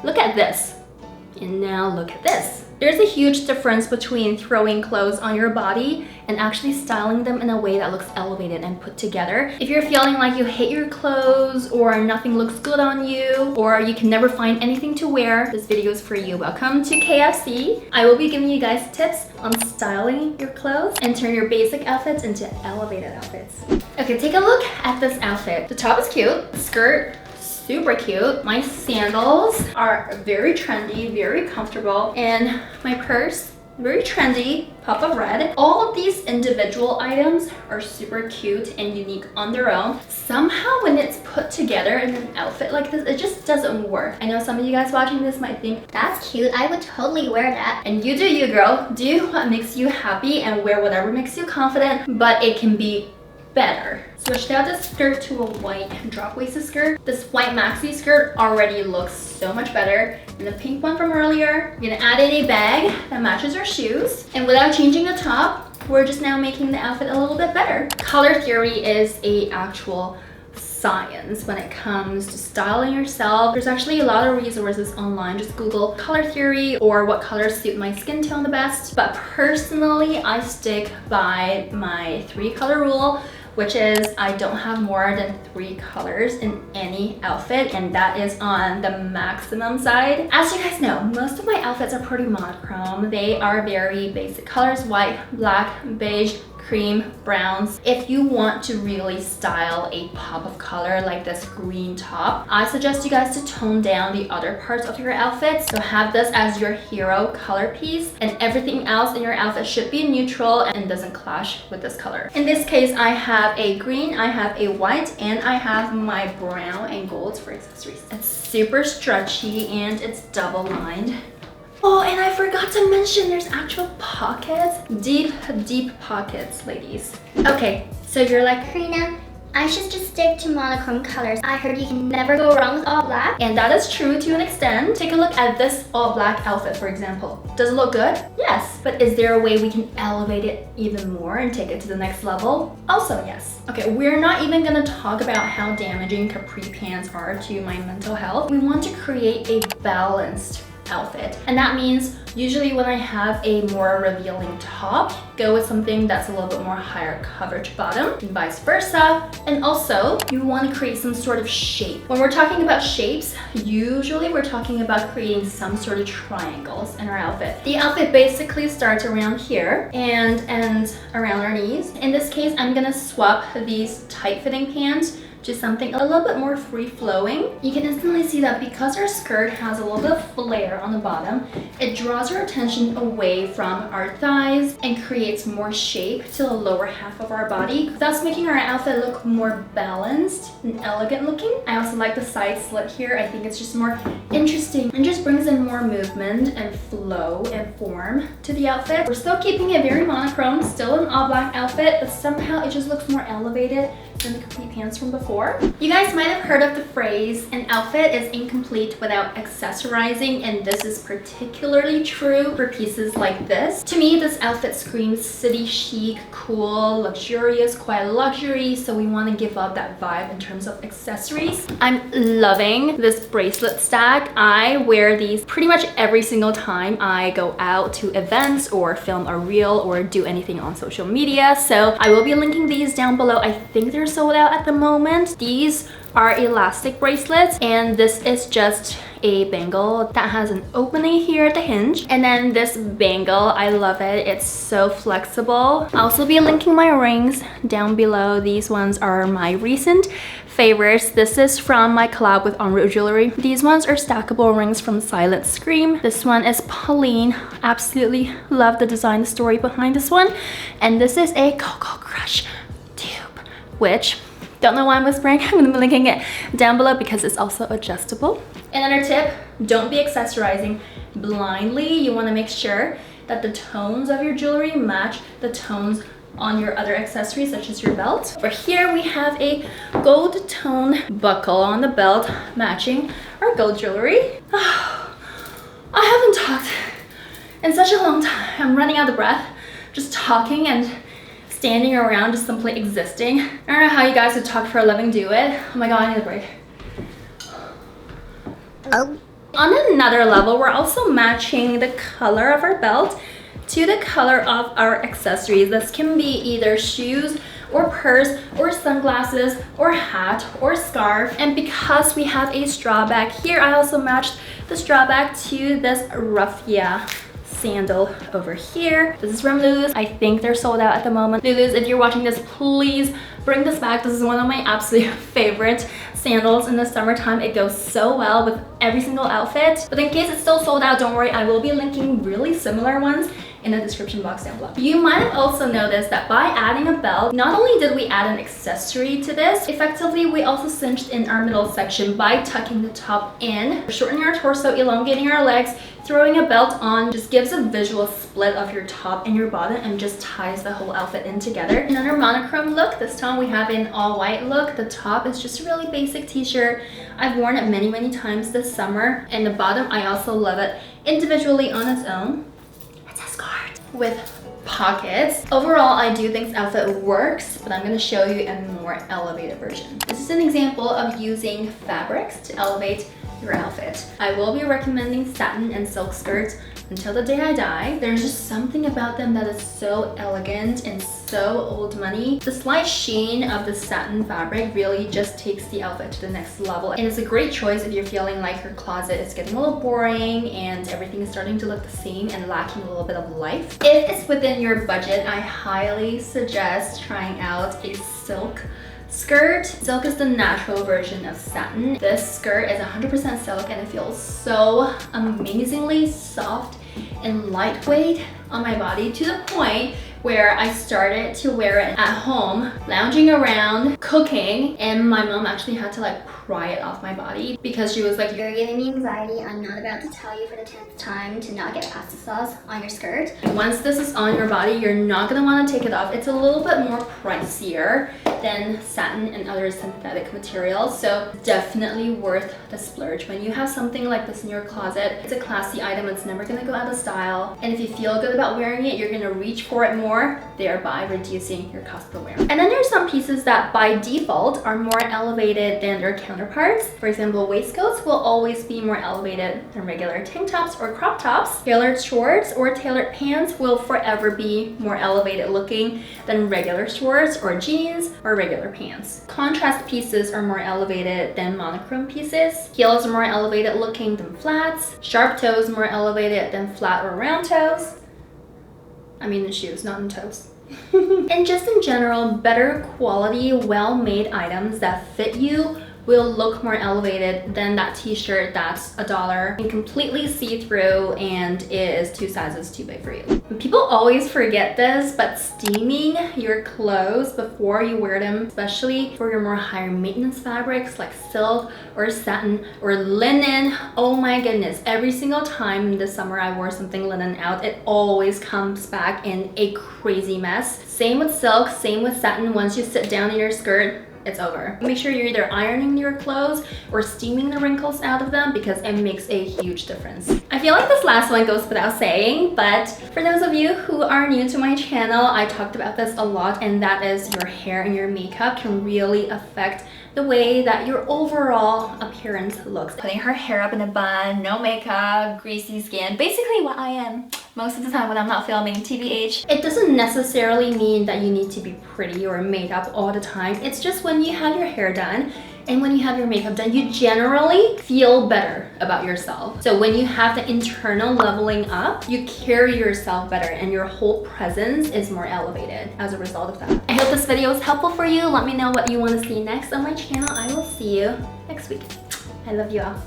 Look at this. And now look at this. There's a huge difference between throwing clothes on your body and actually styling them in a way that looks elevated and put together. If you're feeling like you hate your clothes or nothing looks good on you or you can never find anything to wear, this video is for you. Welcome to KFC. I will be giving you guys tips on styling your clothes and turn your basic outfits into elevated outfits. Okay, take a look at this outfit. The top is cute, the skirt, super cute. My sandals are very trendy, very comfortable, and my purse, very trendy, pop of red. All of these individual items are super cute and unique on their own. Somehow when it's put together in an outfit like this, it just doesn't work. I know some of you guys watching this might think, that's cute, I would totally wear that. And you do you, girl. Do what makes you happy and wear whatever makes you confident, but it can be better. Switched out this skirt to a white drop-waisted skirt. This white maxi skirt already looks so much better than the pink one from earlier. I'm gonna add in a bag that matches our shoes. And without changing the top, we're just now making the outfit a little bit better. Color theory is an actual science when it comes to styling yourself. There's actually a lot of resources online. Just Google color theory or what colors suit my skin tone the best. But personally, I stick by my 3-color rule, which is I don't have more than 3 colors in any outfit, and that is on the maximum side. As you guys know, most of my outfits are pretty monochrome. They are very basic colors: white, black, beige, cream, browns. If you want to really style a pop of color like this green top, I suggest you guys to tone down the other parts of your outfit. So have this as your hero color piece, and everything else in your outfit should be neutral and doesn't clash with this color. In this case, I have a green, I have a white, and I have my brown and golds for accessories. It's super stretchy and it's double lined. Oh, and I forgot to mention there's actual pockets. Deep, deep pockets, ladies. Okay, so you're like, Karina, I should just stick to monochrome colors. I heard you can never go wrong with all black. And that is true to an extent. Take a look at this all black outfit, for example. Does it look good? Yes. But is there a way we can elevate it even more and take it to the next level? Also yes. Okay, we're not even gonna talk about how damaging capri pants are to my mental health. We want to create a balanced outfit, and that means usually when I have a more revealing top, go with something that's a little bit more higher coverage bottom, and vice versa. And also you want to create some sort of shape. When we're talking about shapes, usually we're talking about creating some sort of triangles in our outfit. The outfit basically starts around here and ends around our knees. In this case, I'm gonna swap these tight-fitting pants to something a little bit more free-flowing. You can instantly see that because our skirt has a little bit of flare on the bottom, it draws our attention away from our thighs and creates more shape to the lower half of our body, thus making our outfit look more balanced and elegant looking. I also like the side slit here. I think it's just more interesting and just brings in more movement and flow and form to the outfit. We're still keeping it very monochrome, still an all black outfit, but somehow it just looks more elevated than the complete pants from before. You guys might have heard of the phrase, an outfit is incomplete without accessorizing, and this is particularly true for pieces like this. To me, this outfit screams city chic, cool, luxurious, quiet luxury, so we want to give up that vibe in terms of accessories. I'm loving this bracelet stack. I wear these pretty much every single time I go out to events or film a reel or do anything on social media, so I will be linking these down below. I think they're sold out at the moment. These are elastic bracelets, and this is just a bangle that has an opening here at the hinge. And then this bangle, I love it. It's so flexible. I'll also be linking my rings down below. These ones are my recent favorites. This is from my collab with Monroe jewelry. These ones are stackable rings from Silent Scream. This one is Pauline. Absolutely love the design story behind this one. And this is a Cocoa Crush tube, which don't know why I'm whispering. I'm gonna be linking it down below because it's also adjustable. Another tip, don't be accessorizing blindly. You wanna make sure that the tones of your jewelry match the tones on your other accessories, such as your belt. For here, we have a gold tone buckle on the belt matching our gold jewelry. I haven't talked in such a long time. I'm running out of breath just talking and standing around just simply existing. I don't know how you guys would talk for a living do it. Oh my god, I need a break. On another level, we're also matching the color of our belt to the color of our accessories. This can be either shoes or purse or sunglasses or hat or scarf. And because we have a straw bag here, I also matched the straw bag to this raffia sandal over here. This is from Lulu's. I think they're sold out at the moment. Lulu's, if you're watching this, please bring this back. This is one of my absolute favorite sandals in the summertime. It goes so well with every single outfit. But in case it's still sold out, don't worry, I will be linking really similar ones in the description box down below. You might have also noticed that by adding a belt, not only did we add an accessory to this, effectively we also cinched in our middle section by tucking the top in, shortening our torso, elongating our legs. Throwing a belt on just gives a visual split of your top and your bottom and just ties the whole outfit in together. Another monochrome look, this time we have an all white look. The top is just a really basic t-shirt. I've worn it many times this summer, and the bottom, I also love it individually on its own. It's a skirt with pockets. Overall, I do think this outfit works, but I'm going to show you a more elevated version. This is an example of using fabrics to elevate your outfit. I will be recommending satin and silk skirts until the day I die. There's just something about them that is so elegant and so old money. The slight sheen of the satin fabric really just takes the outfit to the next level, and it's a great choice if you're feeling like your closet is getting a little boring and everything is starting to look the same and lacking a little bit of life. If it's within your budget, I highly suggest trying out a silk skirt. Silk is the natural version of satin. This skirt is 100% silk and it feels so amazingly soft and lightweight on my body, to the point where I started to wear it at home, lounging around, cooking, and my mom actually had to like pry it off my body because she was like, You're giving me anxiety. I'm not about to tell you for the 10th time to not get pasta sauce on your skirt. once this is on your body, you're not gonna want to take it off. It's a little bit more pricier than satin and other synthetic materials, so definitely worth the splurge. When you have something like this in your closet, it's a classy item. It's never gonna go out of style, and if you feel good about wearing it, you're gonna reach for it more, thereby reducing your cost per wear. And then there's some pieces that by default are more elevated than their counterparts. For example, waistcoats will always be more elevated than regular tank tops or crop tops. Tailored shorts or tailored pants will forever be more elevated looking than regular shorts or jeans or regular pants. Contrast pieces are more elevated than monochrome pieces. Heels are more elevated looking than flats. Sharp toes more elevated than flat or round toes. I mean in shoes, not in toes. And just in general, better quality, well-made items that fit you will look more elevated than that t-shirt that's $1 and completely see-through and is 2 sizes too big for you. People always forget this, but steaming your clothes before you wear them, especially for your more higher maintenance fabrics like silk or satin or linen, oh my goodness, every single time in the summer I wore something linen out, it always comes back in a crazy mess. Same with silk, same with satin. Once you sit down in your skirt, it's over. Make sure you're either ironing your clothes or steaming the wrinkles out of them, because it makes a huge difference. I feel like this last one goes without saying, but for those of you who are new to my channel, I talked about this a lot, and that is your hair and your makeup can really affect the way that your overall appearance looks. Putting her hair up in a bun, no makeup, greasy skin, basically what I am most of the time when I'm not filming, TBH. It doesn't necessarily mean that you need to be pretty or made up all the time. It's just when you have your hair done and when you have your makeup done, you generally feel better about yourself. So when you have the internal leveling up, you carry yourself better and your whole presence is more elevated as a result of that. I hope this video was helpful for you. Let me know what you want to see next on my channel. I will see you next week. I love you all.